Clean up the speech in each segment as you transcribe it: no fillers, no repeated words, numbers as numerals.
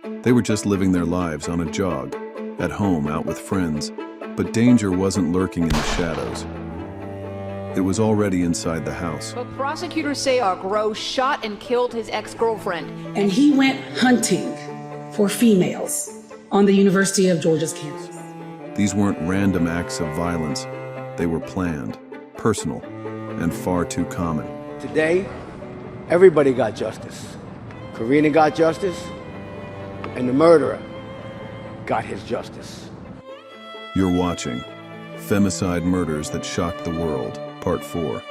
They were just living their lives on a jog, at home, out with friends, but danger wasn't lurking in the shadows. It was already inside the house. But prosecutors say Gross shot and killed his ex-girlfriend. And he went hunting for females on the University of Georgia's campus. These weren't random acts of violence. They were planned, personal, and far too common. Today, everybody got justice. Karina got justice, and the murderer got his justice. You're watching Femicide Murders That Shocked the World, Part 4.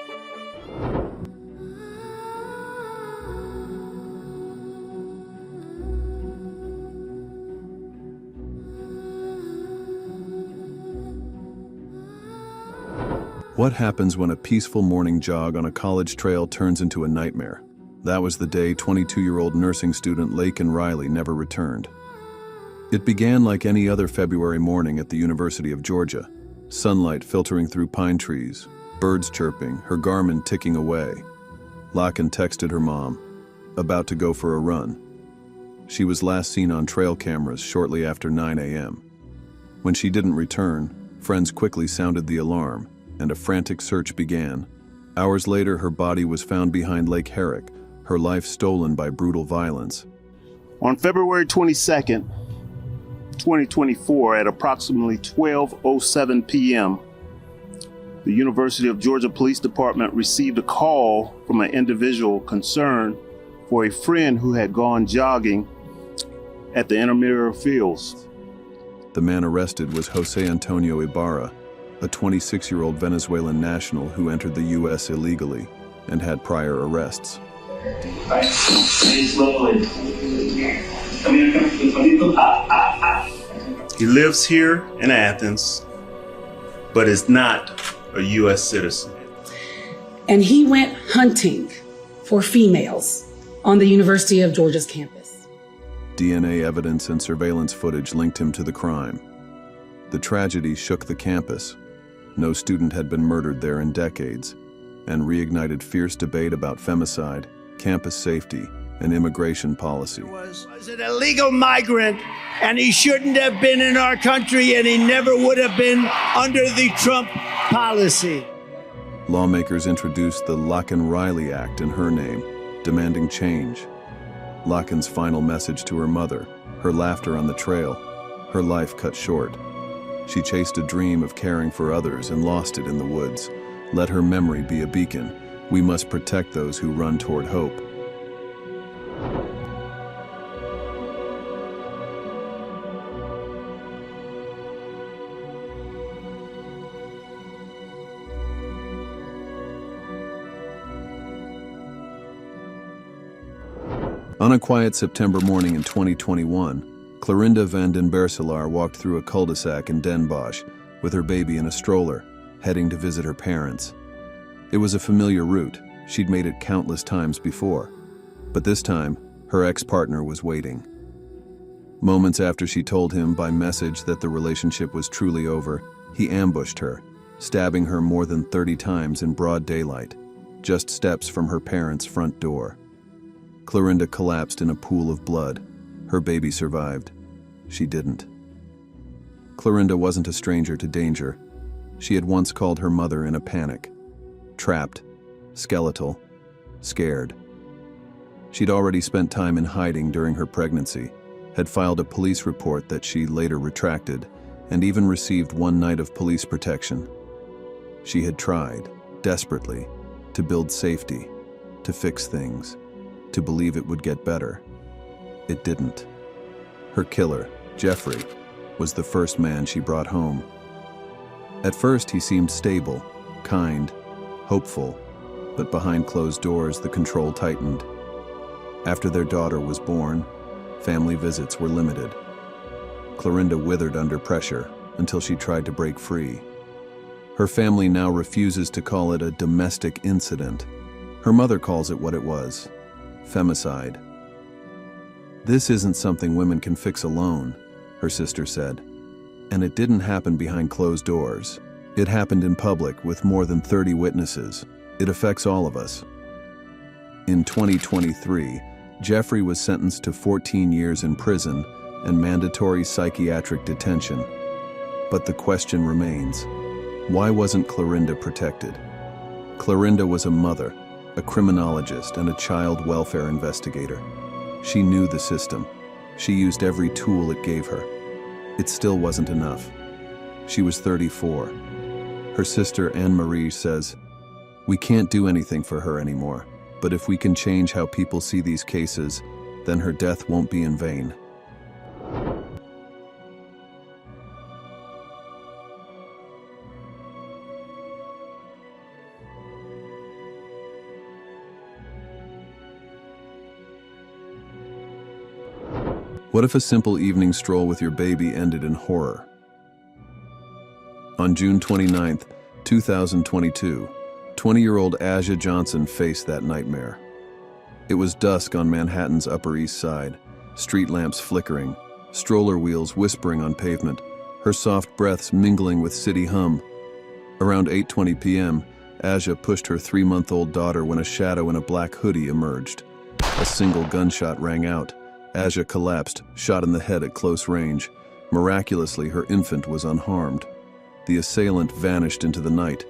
What happens when a peaceful morning jog on a college trail turns into a nightmare? That was the day 22-year-old nursing student Laken Riley never returned. It began like any other February morning at the University of Georgia. Sunlight filtering through pine trees, birds chirping, her Garmin ticking away. Laken texted her mom, about to go for a run. She was last seen on trail cameras shortly after 9 a.m. When she didn't return, friends quickly sounded the alarm, and a frantic search began. Hours later, her body was found behind Lake Herrick, her life stolen by brutal violence. On February 22nd, 2024, at approximately 12:07 p.m., the University of Georgia Police Department received a call from an individual concerned for a friend who had gone jogging at the intramural fields. The man arrested was Jose Antonio Ibarra, a 26-year-old Venezuelan national who entered the U.S. illegally and had prior arrests. He lives here in Athens, but is not a U.S. citizen. And he went hunting for females on the University of Georgia's campus. DNA evidence and surveillance footage linked him to the crime. The tragedy shook the campus. No student had been murdered there in decades, and reignited fierce debate about femicide, campus safety, and immigration policy. He was an illegal migrant, and he shouldn't have been in our country, and he never would have been under the Trump policy. Lawmakers introduced the Laken Riley Act in her name, demanding change. Laken's final message to her mother, her laughter on the trail, her life cut short. She chased a dream of caring for others and lost it in the woods. Let her memory be a beacon. We must protect those who run toward hope. On a quiet September morning in 2021, Clarinda van den Berselaar walked through a cul-de-sac in Den Bosch with her baby in a stroller, heading to visit her parents. It was a familiar route. She'd made it countless times before. But this time, her ex-partner was waiting. Moments after she told him by message that the relationship was truly over, he ambushed her, stabbing her more than 30 times in broad daylight, just steps from her parents' front door. Clarinda collapsed in a pool of blood. Her baby survived. She didn't. Clarinda wasn't a stranger to danger. She had once called her mother in a panic. Trapped, skeletal, scared. She'd already spent time in hiding during her pregnancy, had filed a police report that she later retracted, and even received one night of police protection. She had tried, desperately, to build safety, to fix things, to believe it would get better. It didn't. Her killer, Jeffrey, was the first man she brought home. At first, he seemed stable, kind, hopeful, but behind closed doors, the control tightened. After their daughter was born, family visits were limited. Clarinda withered under pressure until she tried to break free. Her family now refuses to call it a domestic incident. Her mother calls it what it was: femicide. "This isn't something women can fix alone," her sister said. And it didn't happen behind closed doors. It happened in public with more than 30 witnesses. It affects all of us. In 2023, Jeffrey was sentenced to 14 years in prison and mandatory psychiatric detention. But the question remains, why wasn't Clarinda protected? Clarinda was a mother, a criminologist, and a child welfare investigator. She knew the system. She used every tool it gave her. It still wasn't enough. She was 34. Her sister Anne-Marie says, "We can't do anything for her anymore, but if we can change how people see these cases, then her death won't be in vain." What if a simple evening stroll with your baby ended in horror? On June 29, 2022, 20-year-old Aja Johnson faced that nightmare. It was dusk on Manhattan's Upper East Side, street lamps flickering, stroller wheels whispering on pavement, her soft breaths mingling with city hum. Around 8:20 p.m., Aja pushed her 3-month-old daughter when a shadow in a black hoodie emerged. A single gunshot rang out. Aja collapsed, shot in the head at close range. Miraculously, her infant was unharmed. The assailant vanished into the night.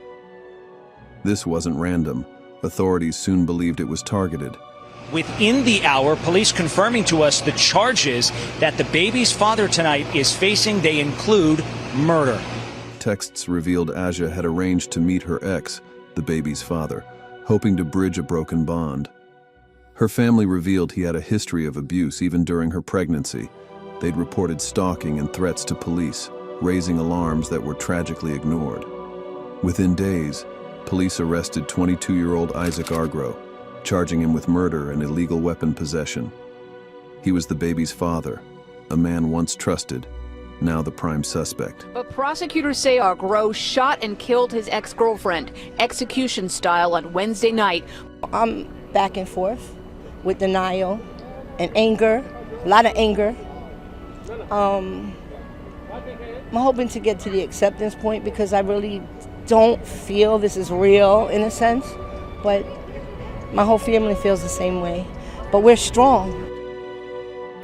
This wasn't random. Authorities soon believed it was targeted. Within the hour, police confirming to us the charges that the baby's father tonight is facing, they include murder. Texts revealed Aja had arranged to meet her ex, the baby's father, hoping to bridge a broken bond. Her family revealed he had a history of abuse even during her pregnancy. They'd reported stalking and threats to police, raising alarms that were tragically ignored. Within days, police arrested 22-year-old Isaac Argro, charging him with murder and illegal weapon possession. He was the baby's father, a man once trusted, now the prime suspect. But prosecutors say Argro shot and killed his ex-girlfriend, execution style, on Wednesday night. I'm back and forth with denial and anger, a lot of anger. I'm hoping to get to the acceptance point because I really don't feel this is real in a sense, but my whole family feels the same way. But we're strong.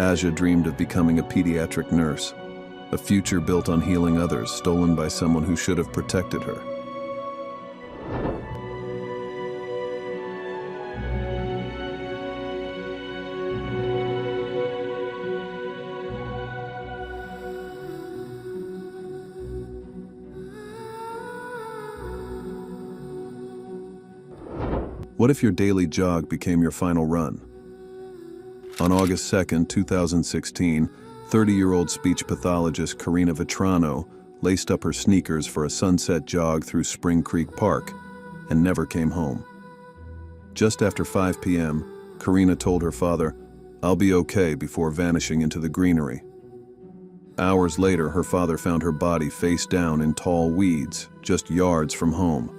Aja dreamed of becoming a pediatric nurse, a future built on healing others stolen by someone who should have protected her. What if your daily jog became your final run? On August 2, 2016, 30-year-old speech pathologist Karina Vetrano laced up her sneakers for a sunset jog through Spring Creek Park and never came home. Just after 5 p.m., Karina told her father, "I'll be okay," before vanishing into the greenery. Hours later, her father found her body face down in tall weeds, just yards from home.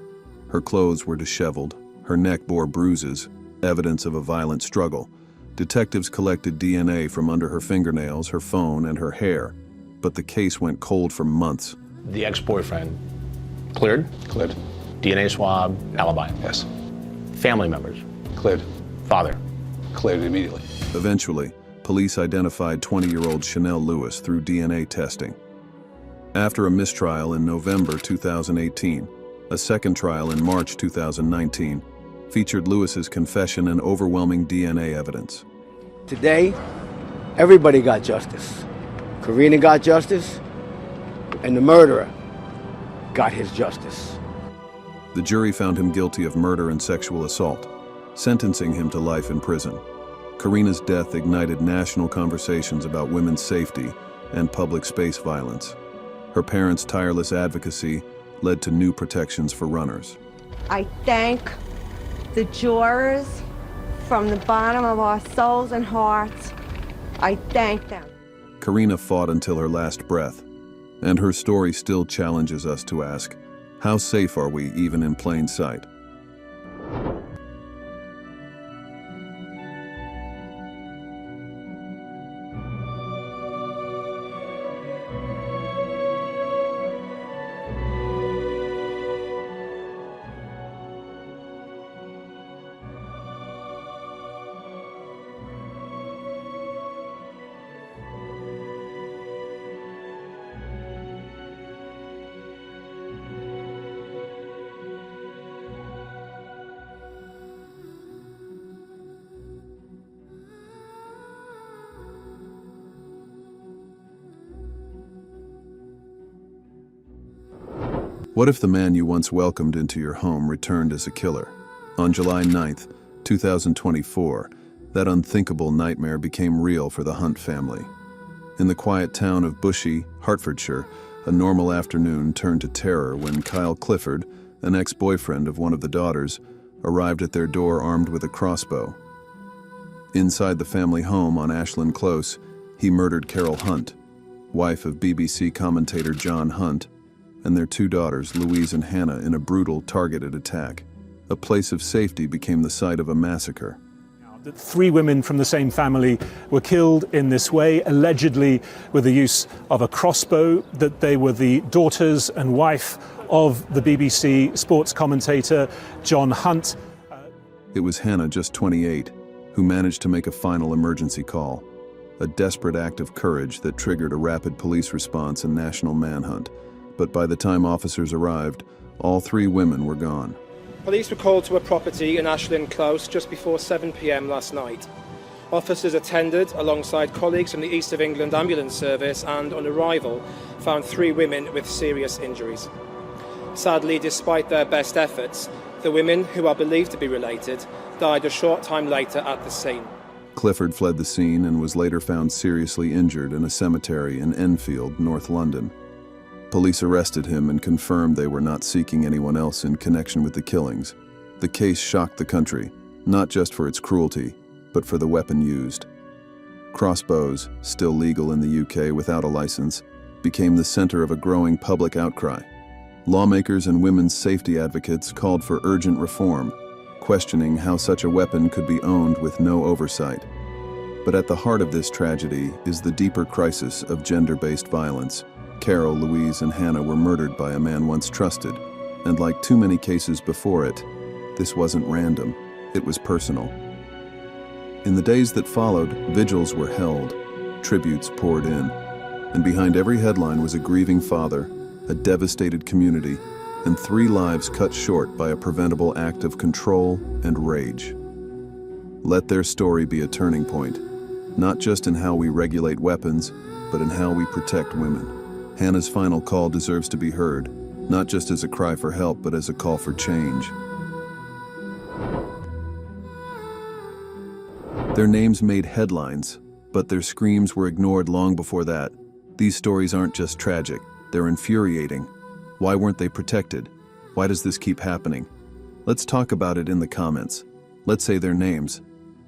Her clothes were disheveled. Her neck bore bruises, evidence of a violent struggle. Detectives collected DNA from under her fingernails, her phone, and her hair, but the case went cold for months. The ex-boyfriend cleared? Cleared. DNA swab, alibi? Yes. Family members? Cleared. Father? Cleared immediately. Eventually, police identified 20-year-old Chanel Lewis through DNA testing. After a mistrial in November 2018, a second trial in March 2019 featured Lewis's confession and overwhelming DNA evidence. Today, everybody got justice. Karina got justice, and the murderer got his justice. The jury found him guilty of murder and sexual assault, sentencing him to life in prison. Karina's death ignited national conversations about women's safety and public space violence. Her parents' tireless advocacy led to new protections for runners. I thank the jurors from the bottom of our souls and hearts. I thank them. Karina fought until her last breath, and her story still challenges us to ask, how safe are we even in plain sight? What if the man you once welcomed into your home returned as a killer? On July 9th, 2024, that unthinkable nightmare became real for the Hunt family. In the quiet town of Bushey, Hertfordshire, a normal afternoon turned to terror when Kyle Clifford, an ex-boyfriend of one of the daughters, arrived at their door armed with a crossbow. Inside the family home on Ashland Close, he murdered Carol Hunt, wife of BBC commentator John Hunt, and their two daughters, Louise and Hannah, in a brutal, targeted attack. A place of safety became the site of a massacre. That 3 women from the same family were killed in this way, allegedly with the use of a crossbow, that they were the daughters and wife of the BBC sports commentator John Hunt. It was Hannah, just 28, who managed to make a final emergency call, a desperate act of courage that triggered a rapid police response and national manhunt. But by the time officers arrived, all 3 women were gone. Police were called to a property in Ashland Close just before 7 p.m. last night. Officers attended alongside colleagues from the East of England Ambulance Service and, on arrival, found 3 women with serious injuries. Sadly, despite their best efforts, the women, who are believed to be related, died a short time later at the scene. Clifford fled the scene and was later found seriously injured in a cemetery in Enfield, North London. Police arrested him and confirmed they were not seeking anyone else in connection with the killings. The case shocked the country, not just for its cruelty, but for the weapon used. Crossbows, still legal in the UK without a license, became the center of a growing public outcry. Lawmakers and women's safety advocates called for urgent reform, questioning how such a weapon could be owned with no oversight. But at the heart of this tragedy is the deeper crisis of gender-based violence. Carol, Louise, and Hannah were murdered by a man once trusted, and like too many cases before it, this wasn't random, it was personal. In the days that followed, vigils were held, tributes poured in, and behind every headline was a grieving father, a devastated community, and 3 lives cut short by a preventable act of control and rage. Let their story be a turning point, not just in how we regulate weapons, but in how we protect women. Hannah's final call deserves to be heard, not just as a cry for help, but as a call for change. Their names made headlines, but their screams were ignored long before that. These stories aren't just tragic, they're infuriating. Why weren't they protected? Why does this keep happening? Let's talk about it in the comments. Let's say their names.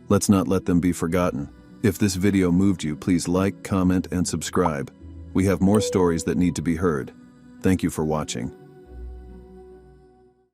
Let's not let them be forgotten. If this video moved you, please like, comment, and subscribe. We have more stories that need to be heard. Thank you for watching.